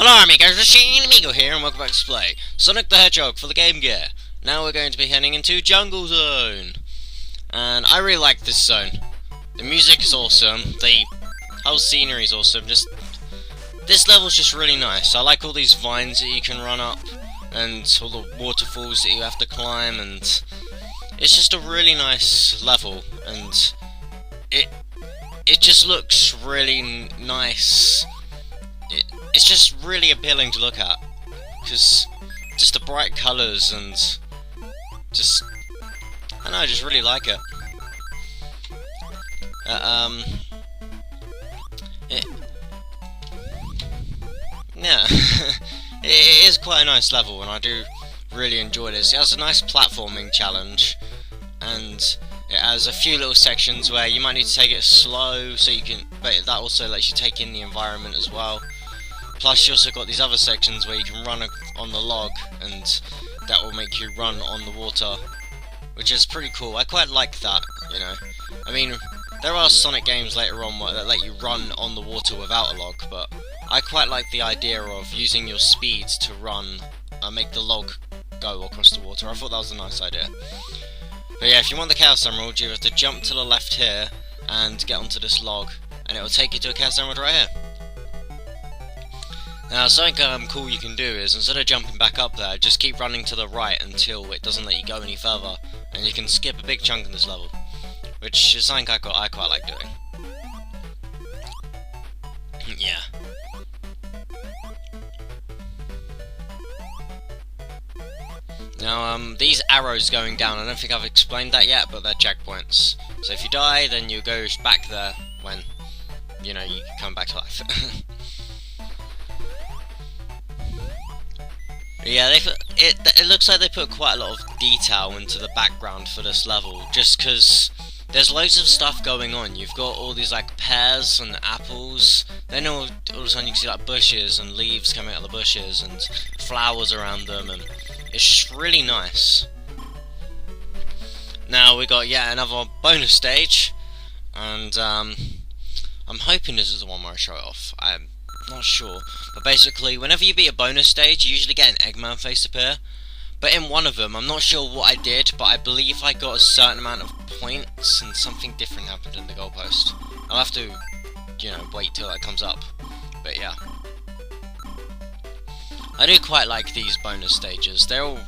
Hello amigos, RadiShineAmigo here and welcome back to play Sonic the Hedgehog for the Game Gear. Now we're going to be heading into Jungle Zone. And I really like this zone. The music is awesome, the whole scenery is awesome, this level's just really nice. I like all these vines that you can run up, and all the waterfalls that you have to climb, and it's just a really nice level, and it just looks really nice. It's just really appealing to look at, because just the bright colours and just, I don't know, I just really like it. Yeah, it is quite a nice level, and I do really enjoy this. It has a nice platforming challenge, and it has a few little sections where you might need to take it slow, so you can, but that also lets you take in the environment as well. Plus you also got these other sections where you can run on the log, and that will make you run on the water, which is pretty cool. I quite like that, you know. I mean, there are Sonic games later on that let you run on the water without a log, but I quite like the idea of using your speed to run and make the log go across the water. I thought that was a nice idea. But yeah, if you want the Chaos Emerald, you have to jump to the left here and get onto this log, and it will take you to a Chaos Emerald right here. Now, something cool you can do is, instead of jumping back up there, just keep running to the right until it doesn't let you go any further, and you can skip a big chunk in this level, which is something I quite like doing. Yeah. Now, these arrows going down, I don't think I've explained that yet, but they're checkpoints. So if you die, then you go back there when, you know, you come back to life. Yeah, it looks like they put quite a lot of detail into the background for this level, just because there's loads of stuff going on. You've got all these like pears and apples, then all of a sudden you can see like bushes and leaves coming out of the bushes and flowers around them, and it's really nice. Now we got yet another bonus stage, and I'm hoping this is the one where I show it off. I'm not sure, but basically whenever you beat a bonus stage you usually get an Eggman face appear, but in one of them, I'm not sure what I did, but I believe I got a certain amount of points and something different happened in the goalpost. I'll have to, you know, wait till that comes up, but yeah. I do quite like these bonus stages. They're all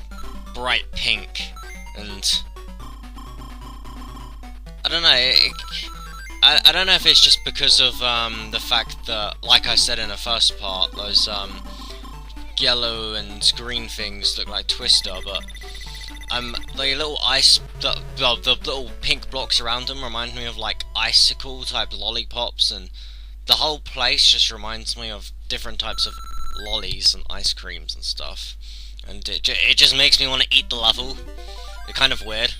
bright pink, and I don't know, I don't know if it's just because of the fact that, like I said in the first part, those yellow and green things look like Twister, but the little the little pink blocks around them remind me of like icicle type lollipops, and the whole place just reminds me of different types of lollies and ice creams and stuff, and it just makes me want to eat the level. It's kind of weird.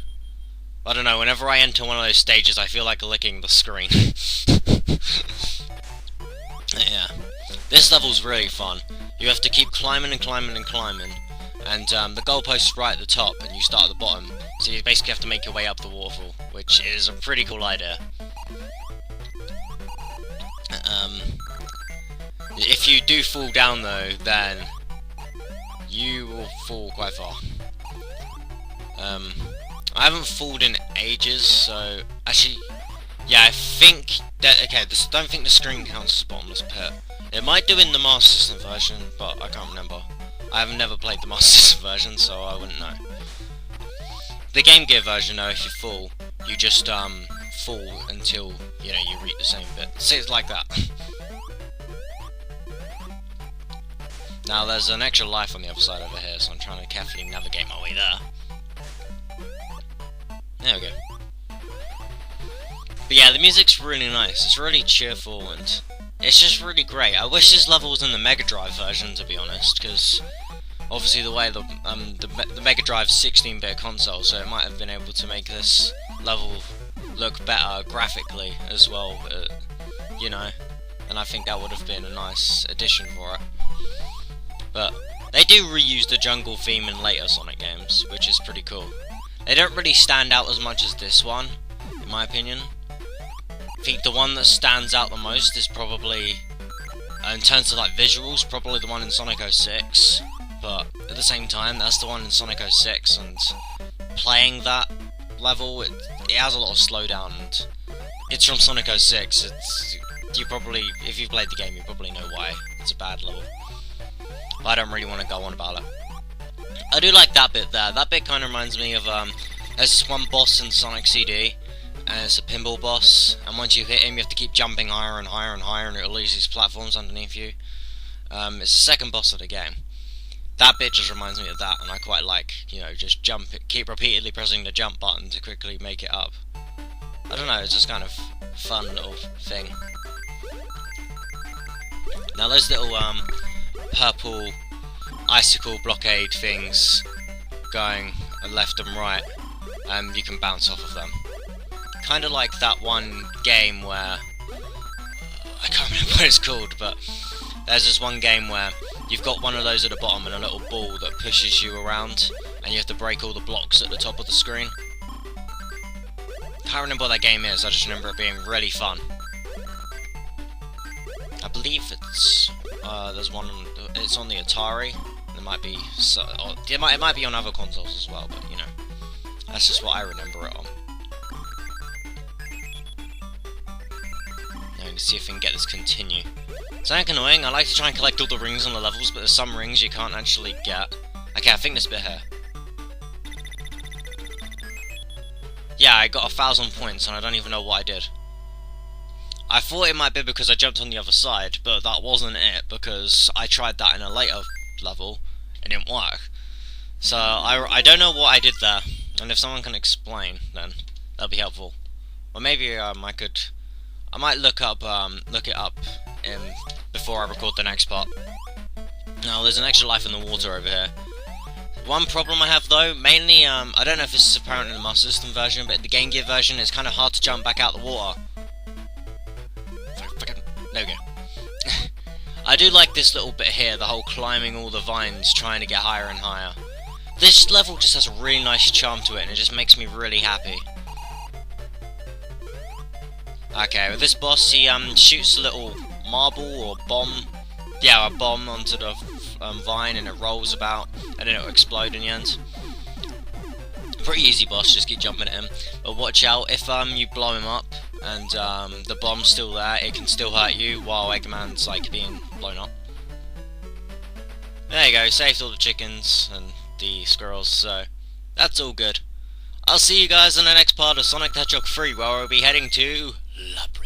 I don't know, whenever I enter one of those stages I feel like licking the screen. Yeah. This level's really fun. You have to keep climbing and climbing and climbing, and the goalpost is right at the top and you start at the bottom, so you basically have to make your way up the waterfall, which is a pretty cool idea. If you do fall down though, then you will fall quite far. I haven't fallen in ages, so actually, yeah, I think that, okay, don't think the screen counts as bottomless pit. It might do in the Master System version, but I can't remember. I have never played the Master System version, so I wouldn't know. The Game Gear version, though, if you fall, you just fall until, you know, you reach the same bit. See, it's like that. Now, there's an extra life on the other side over here, so I'm trying to carefully navigate my way there. There we go. But yeah, the music's really nice. It's really cheerful, and it's just really great. I wish this level was in the Mega Drive version, to be honest, because obviously the way the Mega Drive's 16-bit console, so it might have been able to make this level look better graphically as well, you know, and I think that would have been a nice addition for it. But they do reuse the jungle theme in later Sonic games, which is pretty cool. They don't really stand out as much as this one, in my opinion. I think the one that stands out the most is probably In terms of like visuals, probably the one in Sonic 06, but at the same time, that's the one in Sonic 06, and playing that level, it has a lot of slowdown, and it's from Sonic 06, you probably, if you've played the game, you probably know why it's a bad level. But I don't really want to go on about it. I do like that bit there. That bit kind of reminds me of, there's this one boss in Sonic CD, and it's a pinball boss, and once you hit him, you have to keep jumping higher and higher and higher, and it'll lose these platforms underneath you. It's the second boss of the game. That bit just reminds me of that, and I quite like, you know, just keep repeatedly pressing the jump button to quickly make it up. I don't know, it's just kind of fun little thing. Now those little purple icicle blockade things going left and right, you can bounce off of them. Kind of like that one game where, I can't remember what it's called, but there's this one game where you've got one of those at the bottom and a little ball that pushes you around, and you have to break all the blocks at the top of the screen. Can't remember what that game is, I just remember it being really fun. I believe it's, there's one, it's on the Atari. There might be, it might be on other consoles as well, but you know, that's just what I remember it on. Now let's see if we can get this continue. It's like annoying, I like to try and collect all the rings on the levels, but there's some rings you can't actually get. Okay, I think this bit here. Yeah, I got 1,000 points and I don't even know what I did. I thought it might be because I jumped on the other side, but that wasn't it, because I tried that in a later level, it didn't work. So, I don't know what I did there, and if someone can explain, then that'll be helpful. Or maybe I might look it up before I record the next part. Now, there's an extra life in the water over here. One problem I have though, mainly, I don't know if this is apparent in the Master System version, but the Game Gear version, it's kind of hard to jump back out the water. There we go. I do like this little bit here, the whole climbing all the vines, trying to get higher and higher. This level just has a really nice charm to it, and it just makes me really happy. Okay, with this boss, he shoots a little marble or bomb, yeah, a bomb onto the vine, and it rolls about, and then it'll explode in the end. Pretty easy boss, just keep jumping at him. But watch out, if you blow him up, and the bomb's still there, it can still hurt you while Eggman's like being blown up. There you go, saved all the chickens and the squirrels, so that's all good. I'll see you guys in the next part of Sonic the Hedgehog 3, where we'll be heading to Labyrinth.